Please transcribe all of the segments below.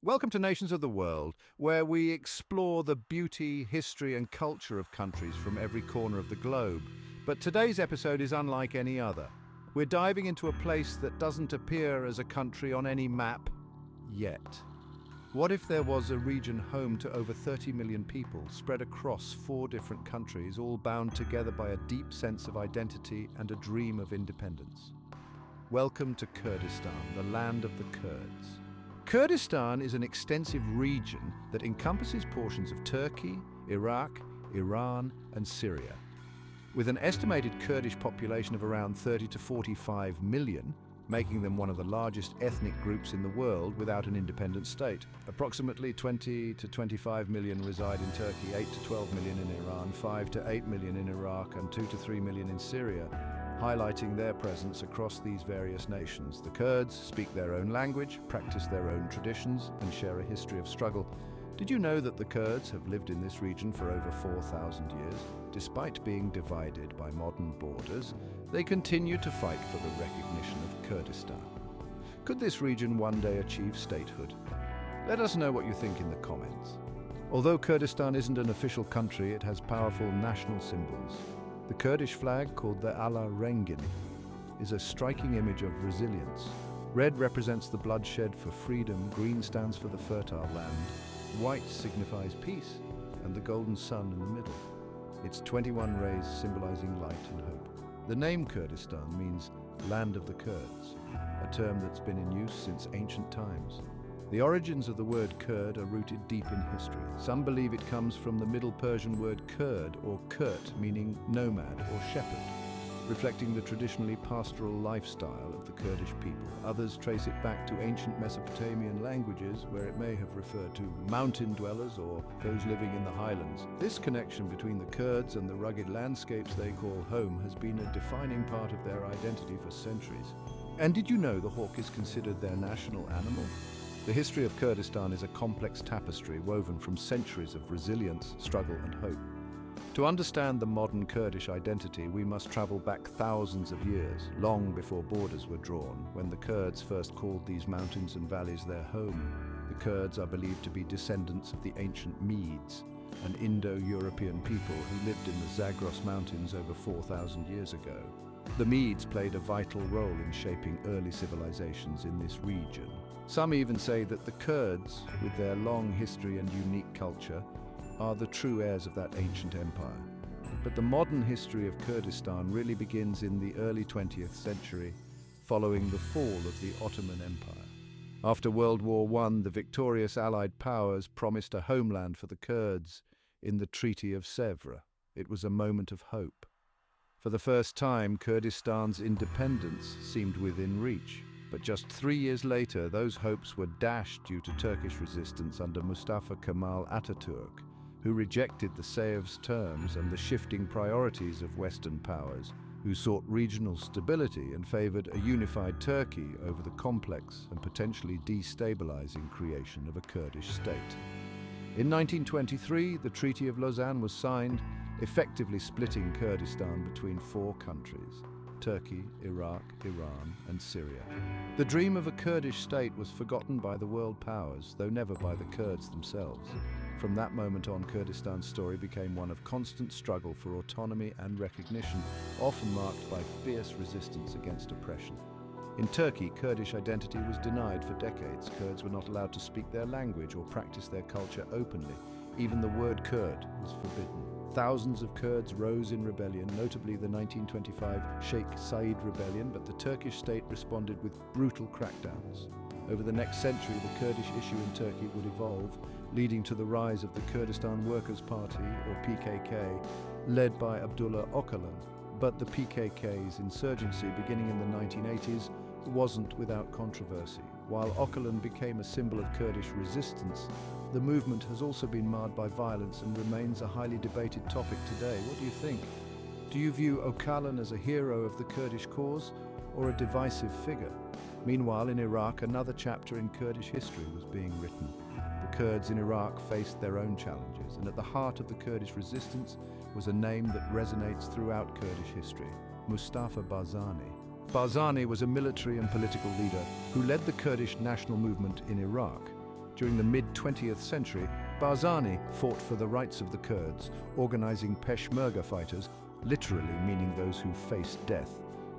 Welcome to Nations of the World, where we explore the beauty, history, and culture of countries from every corner of the globe. But today's episode is unlike any other. We're diving into a place that doesn't appear as a country on any map yet. What if there was a region home to over 30 million people, spread across 4 different countries, all bound together by a deep sense of identity and a dream of independence? Welcome to Kurdistan, the land of the Kurds. Kurdistan is an extensive region that encompasses portions of Turkey, Iraq, Iran, and Syria. With an estimated Kurdish population of around 30 to 45 million, making them one of the largest ethnic groups in the world without an independent state. Approximately 20 to 25 million reside in Turkey, 8 to 12 million in Iran, 5 to 8 million in Iraq, and 2 to 3 million in Syria, highlighting their presence across these various nations. The Kurds speak their own language, practice their own traditions, and share a history of struggle. Did you know that the Kurds have lived in this region for over 4,000 years? Despite being divided by modern borders, they continue to fight for the recognition of Kurdistan. Could this region one day achieve statehood? Let us know what you think in the comments. Although Kurdistan isn't an official country, it has powerful national symbols. The Kurdish flag, called the Allah Rengin, is a striking image of resilience. Red represents the bloodshed for freedom, green stands for the fertile land, white signifies peace, and the golden sun in the middle. Its 21 rays symbolizing light and hope. The name Kurdistan means land of the Kurds, a term that's been in use since ancient times. The origins of the word Kurd are rooted deep in history. Some believe it comes from the Middle Persian word Kurd or Kurt, meaning nomad or shepherd, reflecting the traditionally pastoral lifestyle of the Kurdish people. Others trace it back to ancient Mesopotamian languages, where it may have referred to mountain dwellers or those living in the highlands. This connection between the Kurds and the rugged landscapes they call home has been a defining part of their identity for centuries. And did you know the hawk is considered their national animal? The history of Kurdistan is a complex tapestry woven from centuries of resilience, struggle, and hope. To understand the modern Kurdish identity, we must travel back thousands of years, long before borders were drawn, when the Kurds first called these mountains and valleys their home. The Kurds are believed to be descendants of the ancient Medes, an Indo-European people who lived in the Zagros Mountains over 4,000 years ago. The Medes played a vital role in shaping early civilizations in this region. Some even say that the Kurds, with their long history and unique culture, are the true heirs of that ancient empire. But the modern history of Kurdistan really begins in the early 20th century, following the fall of the Ottoman Empire. After World War I, the victorious Allied powers promised a homeland for the Kurds in the Treaty of Sèvres. It was a moment of hope. For the first time, Kurdistan's independence seemed within reach. But just 3 years later, those hopes were dashed due to Turkish resistance under Mustafa Kemal Atatürk, who rejected the Sèvres terms and the shifting priorities of Western powers, who sought regional stability and favored a unified Turkey over the complex and potentially destabilizing creation of a Kurdish state. In 1923, the Treaty of Lausanne was signed, effectively splitting Kurdistan between 4 countries: Turkey, Iraq, Iran, and Syria. The dream of a Kurdish state was forgotten by the world powers, though never by the Kurds themselves. From that moment on, Kurdistan's story became one of constant struggle for autonomy and recognition, often marked by fierce resistance against oppression. In Turkey, Kurdish identity was denied for decades. Kurds were not allowed to speak their language or practice their culture openly. Even the word Kurd was forbidden. Thousands of Kurds rose in rebellion, notably the 1925 Sheikh Said rebellion, but the Turkish state responded with brutal crackdowns. Over the next century, the Kurdish issue in Turkey would evolve, leading to the rise of the Kurdistan Workers' Party, or PKK, led by Abdullah Öcalan. But the PKK's insurgency, beginning in the 1980s, wasn't without controversy. While Öcalan became a symbol of Kurdish resistance, the movement has also been marred by violence and remains a highly debated topic today. What do you think? Do you view Öcalan as a hero of the Kurdish cause or a divisive figure? Meanwhile, in Iraq, another chapter in Kurdish history was being written. The Kurds in Iraq faced their own challenges, and at the heart of the Kurdish resistance was a name that resonates throughout Kurdish history: Mustafa Barzani. Barzani was a military and political leader who led the Kurdish national movement in Iraq. During the mid-20th century, Barzani fought for the rights of the Kurds, organizing Peshmerga fighters, literally meaning those who faced death,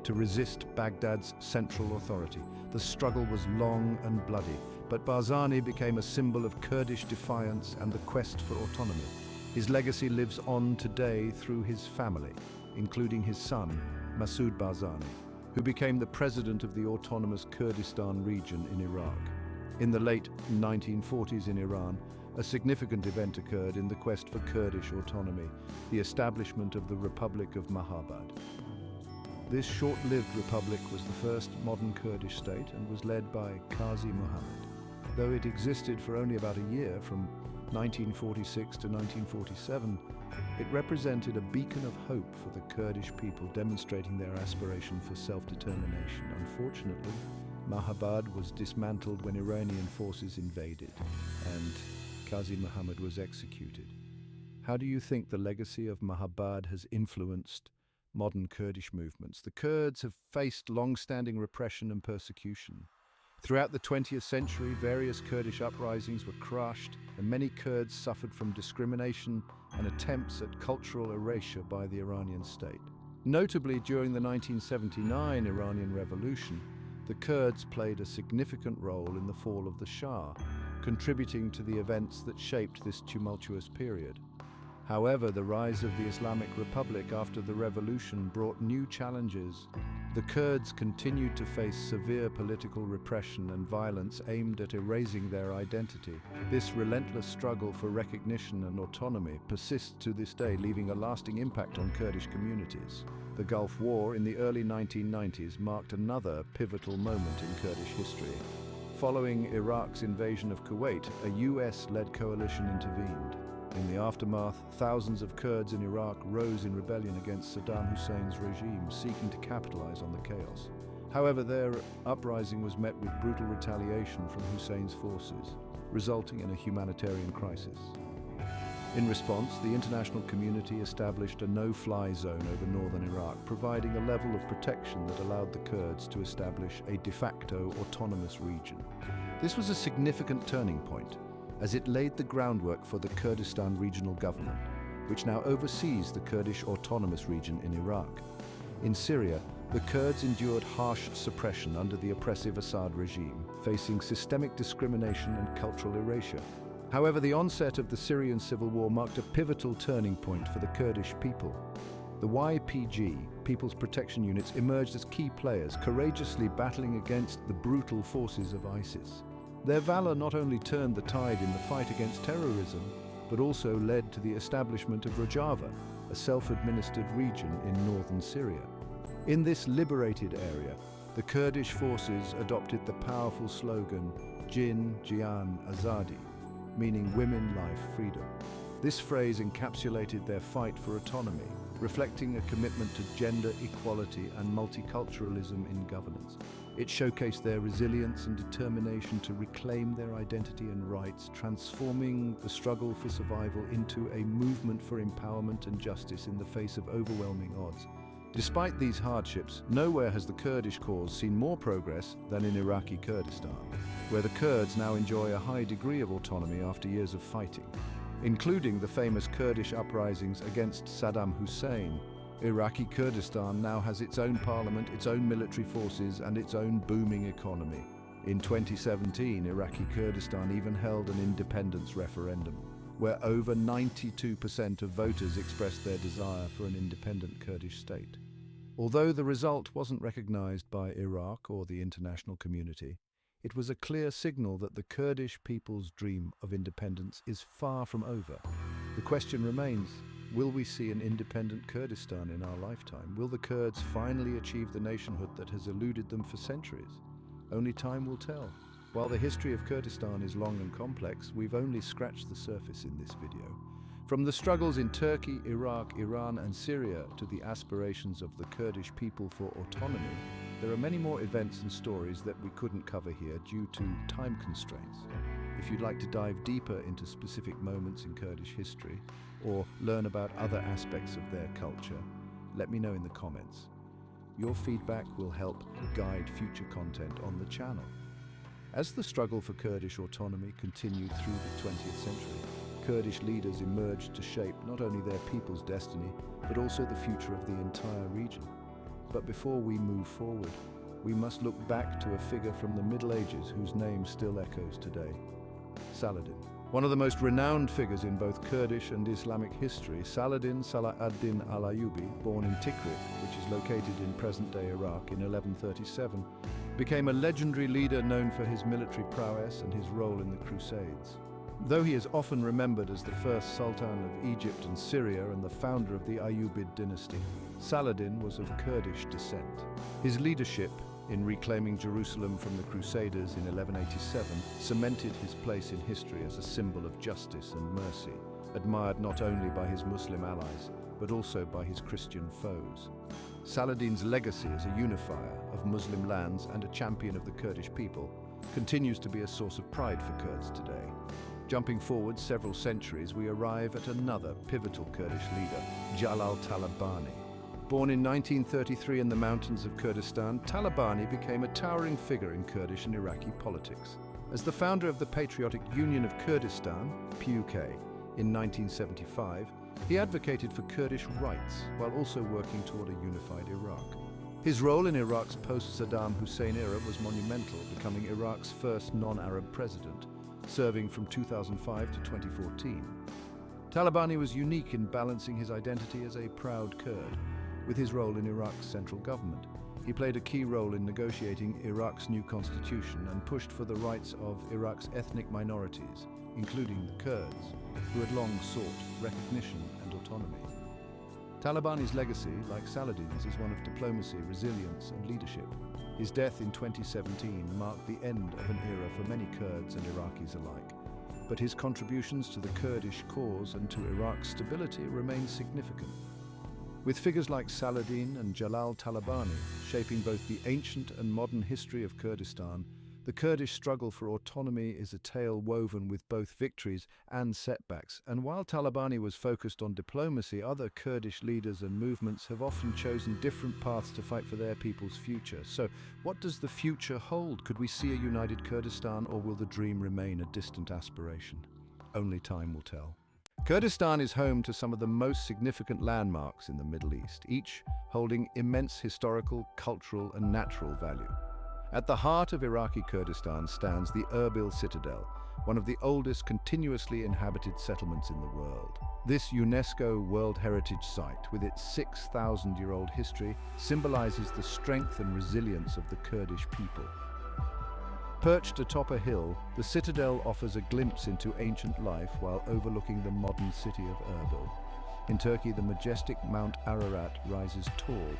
to resist Baghdad's central authority. The struggle was long and bloody, but Barzani became a symbol of Kurdish defiance and the quest for autonomy. His legacy lives on today through his family, including his son, Masoud Barzani, who became the president of the autonomous Kurdistan region in Iraq. In the late 1940s in Iran, a significant event occurred in the quest for Kurdish autonomy, the establishment of the Republic of Mahabad. This short-lived republic was the first modern Kurdish state and was led by Qazi Muhammad. Though it existed for only about a year, from 1946 to 1947, it represented a beacon of hope for the Kurdish people, demonstrating their aspiration for self-determination. Unfortunately, Mahabad was dismantled when Iranian forces invaded, and Qazi Muhammad was executed. How do you think the legacy of Mahabad has influenced modern Kurdish movements? The Kurds have faced long-standing repression and persecution. Throughout the 20th century, various Kurdish uprisings were crushed, and many Kurds suffered from discrimination and attempts at cultural erasure by the Iranian state. Notably, during the 1979 Iranian Revolution, the Kurds played a significant role in the fall of the Shah, contributing to the events that shaped this tumultuous period. However, the rise of the Islamic Republic after the revolution brought new challenges. The Kurds continued to face severe political repression and violence aimed at erasing their identity. This relentless struggle for recognition and autonomy persists to this day, leaving a lasting impact on Kurdish communities. The Gulf War in the early 1990s marked another pivotal moment in Kurdish history. Following Iraq's invasion of Kuwait, a US-led coalition intervened. In the aftermath, thousands of Kurds in Iraq rose in rebellion against Saddam Hussein's regime, seeking to capitalize on the chaos. However, their uprising was met with brutal retaliation from Hussein's forces, resulting in a humanitarian crisis. In response, the international community established a no-fly zone over northern Iraq, providing a level of protection that allowed the Kurds to establish a de facto autonomous region. This was a significant turning point, as it laid the groundwork for the Kurdistan Regional Government, which now oversees the Kurdish Autonomous Region in Iraq. In Syria, the Kurds endured harsh suppression under the oppressive Assad regime, facing systemic discrimination and cultural erasure. However, the onset of the Syrian civil war marked a pivotal turning point for the Kurdish people. The YPG, People's Protection Units, emerged as key players, courageously battling against the brutal forces of ISIS. Their valor not only turned the tide in the fight against terrorism, but also led to the establishment of Rojava, a self-administered region in northern Syria. In this liberated area, the Kurdish forces adopted the powerful slogan, Jin, Jiyan, Azadi, meaning women, life, freedom. This phrase encapsulated their fight for autonomy, reflecting a commitment to gender equality and multiculturalism in governance. It showcased their resilience and determination to reclaim their identity and rights, transforming the struggle for survival into a movement for empowerment and justice in the face of overwhelming odds. Despite these hardships, nowhere has the Kurdish cause seen more progress than in Iraqi Kurdistan, where the Kurds now enjoy a high degree of autonomy after years of fighting. Including the famous Kurdish uprisings against Saddam Hussein, Iraqi Kurdistan now has its own parliament, its own military forces, and its own booming economy. In 2017, Iraqi Kurdistan even held an independence referendum, where over 92% of voters expressed their desire for an independent Kurdish state. Although the result wasn't recognized by Iraq or the international community, it was a clear signal that the Kurdish people's dream of independence is far from over. The question remains, will we see an independent Kurdistan in our lifetime? Will the Kurds finally achieve the nationhood that has eluded them for centuries? Only time will tell. While the history of Kurdistan is long and complex, we've only scratched the surface in this video. From the struggles in Turkey, Iraq, Iran, and Syria to the aspirations of the Kurdish people for autonomy, there are many more events and stories that we couldn't cover here due to time constraints. If you'd like to dive deeper into specific moments in Kurdish history, or learn about other aspects of their culture, let me know in the comments. Your feedback will help guide future content on the channel. As the struggle for Kurdish autonomy continued through the 20th century, Kurdish leaders emerged to shape not only their people's destiny, but also the future of the entire region. But before we move forward, we must look back to a figure from the Middle Ages whose name still echoes today: Saladin. One of the most renowned figures in both Kurdish and Islamic history, Saladin Salah ad-Din al-Ayyubi, born in Tikrit, which is located in present-day Iraq, in 1137, became a legendary leader known for his military prowess and his role in the Crusades. Though he is often remembered as the first Sultan of Egypt and Syria and the founder of the Ayyubid dynasty, Saladin was of Kurdish descent. His leadership in reclaiming Jerusalem from the Crusaders in 1187 cemented his place in history as a symbol of justice and mercy, admired not only by his Muslim allies, but also by his Christian foes. Saladin's legacy as a unifier of Muslim lands and a champion of the Kurdish people continues to be a source of pride for Kurds today. Jumping forward several centuries, we arrive at another pivotal Kurdish leader, Jalal Talabani. Born in 1933 in the mountains of Kurdistan, Talabani became a towering figure in Kurdish and Iraqi politics. As the founder of the Patriotic Union of Kurdistan, PUK, in 1975, he advocated for Kurdish rights while also working toward a unified Iraq. His role in Iraq's post-Saddam Hussein era was monumental, becoming Iraq's first non-Arab president, serving from 2005 to 2014. Talabani was unique in balancing his identity as a proud Kurd with his role in Iraq's central government. He played a key role in negotiating Iraq's new constitution and pushed for the rights of Iraq's ethnic minorities, including the Kurds, who had long sought recognition and autonomy. Talabani's legacy, like Saladin's, is one of diplomacy, resilience, and leadership. His death in 2017 marked the end of an era for many Kurds and Iraqis alike, but his contributions to the Kurdish cause and to Iraq's stability remain significant. With figures like Saladin and Jalal Talabani shaping both the ancient and modern history of Kurdistan, the Kurdish struggle for autonomy is a tale woven with both victories and setbacks. And while Talabani was focused on diplomacy, other Kurdish leaders and movements have often chosen different paths to fight for their people's future. So, what does the future hold? Could we see a united Kurdistan, or will the dream remain a distant aspiration? Only time will tell. Kurdistan is home to some of the most significant landmarks in the Middle East, each holding immense historical, cultural, and natural value. At the heart of Iraqi Kurdistan stands the Erbil Citadel, one of the oldest continuously inhabited settlements in the world. This UNESCO World Heritage Site, with its 6,000-year-old history, symbolizes the strength and resilience of the Kurdish people. Perched atop a hill, the citadel offers a glimpse into ancient life while overlooking the modern city of Erbil. In Turkey, the majestic Mount Ararat rises tall,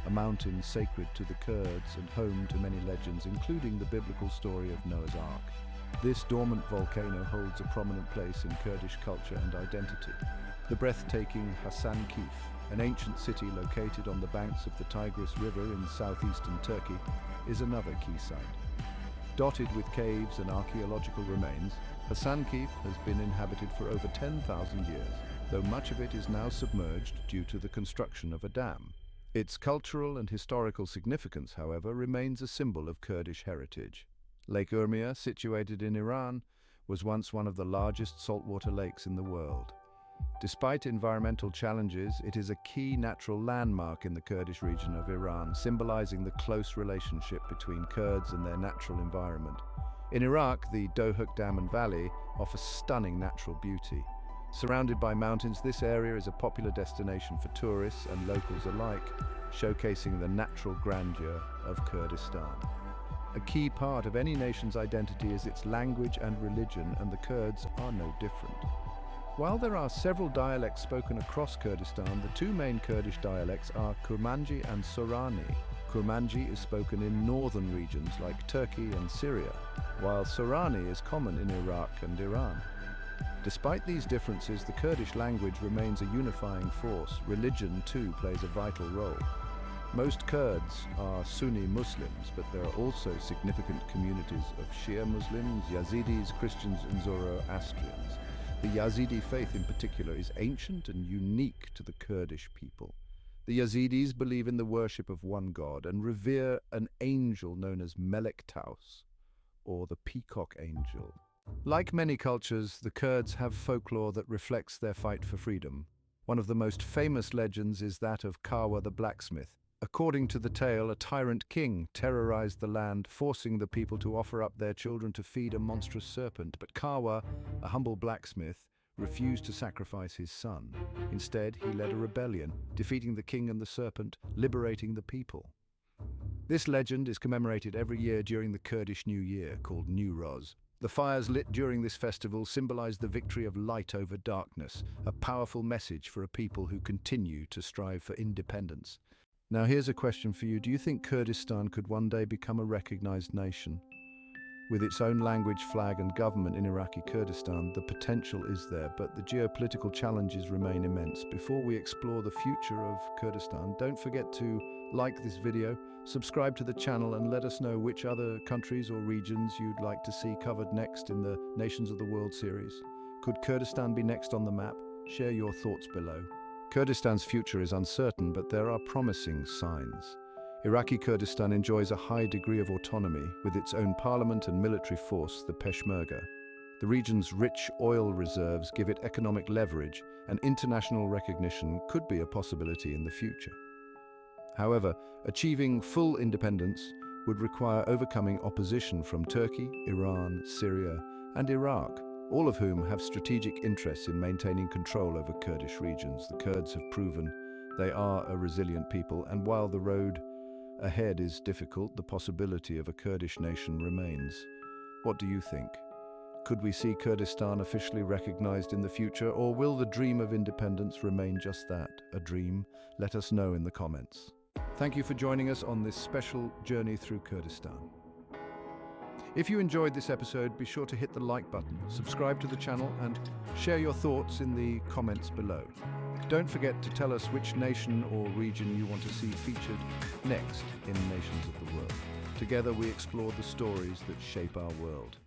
a mountain sacred to the Kurds and home to many legends, including the biblical story of Noah's Ark. This dormant volcano holds a prominent place in Kurdish culture and identity. The breathtaking Hasankeyf, an ancient city located on the banks of the Tigris River in southeastern Turkey, is another key site. Dotted with caves and archaeological remains, Hasankeyf has been inhabited for over 10,000 years, though much of it is now submerged due to the construction of a dam. Its cultural and historical significance, however, remains a symbol of Kurdish heritage. Lake Urmia, situated in Iran, was once one of the largest saltwater lakes in the world. Despite environmental challenges, it is a key natural landmark in the Kurdish region of Iran, symbolizing the close relationship between Kurds and their natural environment. In Iraq, the Dohuk Dam and Valley offer stunning natural beauty. Surrounded by mountains, this area is a popular destination for tourists and locals alike, showcasing the natural grandeur of Kurdistan. A key part of any nation's identity is its language and religion, and the Kurds are no different. While there are several dialects spoken across Kurdistan, the two main Kurdish dialects are Kurmanji and Sorani. Kurmanji is spoken in northern regions like Turkey and Syria, while Sorani is common in Iraq and Iran. Despite these differences, the Kurdish language remains a unifying force. Religion, too, plays a vital role. Most Kurds are Sunni Muslims, but there are also significant communities of Shia Muslims, Yazidis, Christians, and Zoroastrians. The Yazidi faith in particular is ancient and unique to the Kurdish people. The Yazidis believe in the worship of one god and revere an angel known as Melek Taus, or the peacock angel. Like many cultures, the Kurds have folklore that reflects their fight for freedom. One of the most famous legends is that of Kawa the Blacksmith. According to the tale, a tyrant king terrorized the land, forcing the people to offer up their children to feed a monstrous serpent. But Kawa, a humble blacksmith, refused to sacrifice his son. Instead, he led a rebellion, defeating the king and the serpent, liberating the people. This legend is commemorated every year during the Kurdish New Year, called New Roz. The fires lit during this festival symbolize the victory of light over darkness, a powerful message for a people who continue to strive for independence. Now here's a question for you. Do you think Kurdistan could one day become a recognized nation? With its own language, flag and government in Iraqi Kurdistan, the potential is there, but the geopolitical challenges remain immense. Before we explore the future of Kurdistan, don't forget to like this video, subscribe to the channel, and let us know which other countries or regions you'd like to see covered next in the Nations of the World series. Could Kurdistan be next on the map? Share your thoughts below. Kurdistan's future is uncertain, but there are promising signs. Iraqi Kurdistan enjoys a high degree of autonomy, with its own parliament and military force, the Peshmerga. The region's rich oil reserves give it economic leverage, and international recognition could be a possibility in the future. However, achieving full independence would require overcoming opposition from Turkey, Iran, Syria, and Iraq, all of whom have strategic interests in maintaining control over Kurdish regions. The Kurds have proven they are a resilient people, and while the road ahead is difficult, the possibility of a Kurdish nation remains. What do you think? Could we see Kurdistan officially recognized in the future, or will the dream of independence remain just that, a dream? Let us know in the comments. Thank you for joining us on this special journey through Kurdistan. If you enjoyed this episode, be sure to hit the like button, subscribe to the channel, and share your thoughts in the comments below. Don't forget to tell us which nation or region you want to see featured next in Nations of the World. Together we explore the stories that shape our world.